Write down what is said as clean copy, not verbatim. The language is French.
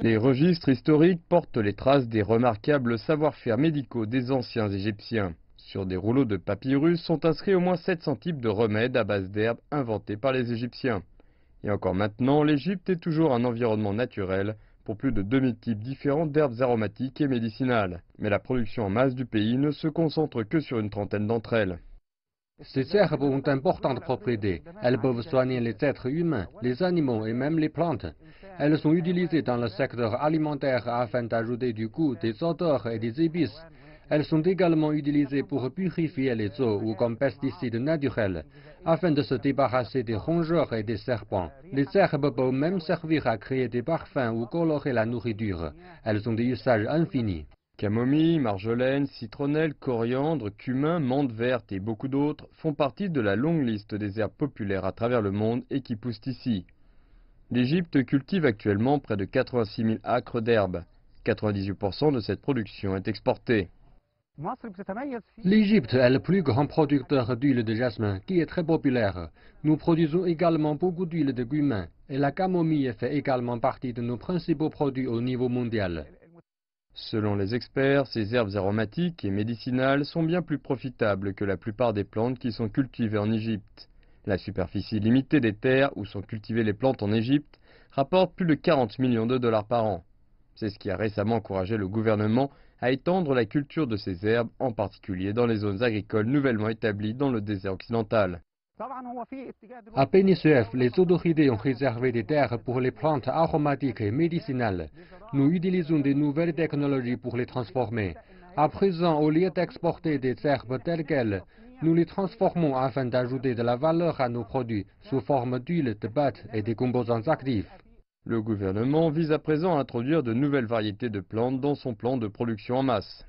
Les registres historiques portent les traces des remarquables savoir-faire médicaux des anciens Égyptiens. Sur des rouleaux de papyrus sont inscrits au moins 700 types de remèdes à base d'herbes inventés par les Égyptiens. Et encore maintenant, l'Égypte est toujours un environnement naturel pour plus de 2000 types différents d'herbes aromatiques et médicinales. Mais la production en masse du pays ne se concentre que sur une trentaine d'entre elles. Ces herbes ont d'importantes propriétés. Elles peuvent soigner les êtres humains, les animaux et même les plantes. Elles sont utilisées dans le secteur alimentaire afin d'ajouter du goût, des odeurs et des épices. Elles sont également utilisées pour purifier les eaux ou comme pesticides naturels, afin de se débarrasser des rongeurs et des serpents. Les herbes peuvent même servir à créer des parfums ou colorer la nourriture. Elles ont des usages infinis. Camomille, marjolaine, citronnelle, coriandre, cumin, menthe verte et beaucoup d'autres font partie de la longue liste des herbes populaires à travers le monde et qui poussent ici. L'Égypte cultive actuellement près de 86 000 acres d'herbes. 98% de cette production est exportée. L'Égypte est le plus grand producteur d'huile de jasmin, qui est très populaire. Nous produisons également beaucoup d'huile de cumin, et la camomille fait également partie de nos principaux produits au niveau mondial. Selon les experts, ces herbes aromatiques et médicinales sont bien plus profitables que la plupart des plantes qui sont cultivées en Égypte. La superficie limitée des terres où sont cultivées les plantes en Égypte rapporte plus de 40 millions de dollars par an. C'est ce qui a récemment encouragé le gouvernement à étendre la culture de ces herbes, en particulier dans les zones agricoles nouvellement établies dans le désert occidental. À PNCF, les autorités ont réservé des terres pour les plantes aromatiques et médicinales. Nous utilisons de nouvelles technologies pour les transformer. À présent, au lieu d'exporter des herbes telles quelles, nous les transformons afin d'ajouter de la valeur à nos produits sous forme d'huile, de pâte et des composants actifs. Le gouvernement vise à présent à introduire de nouvelles variétés de plantes dans son plan de production en masse.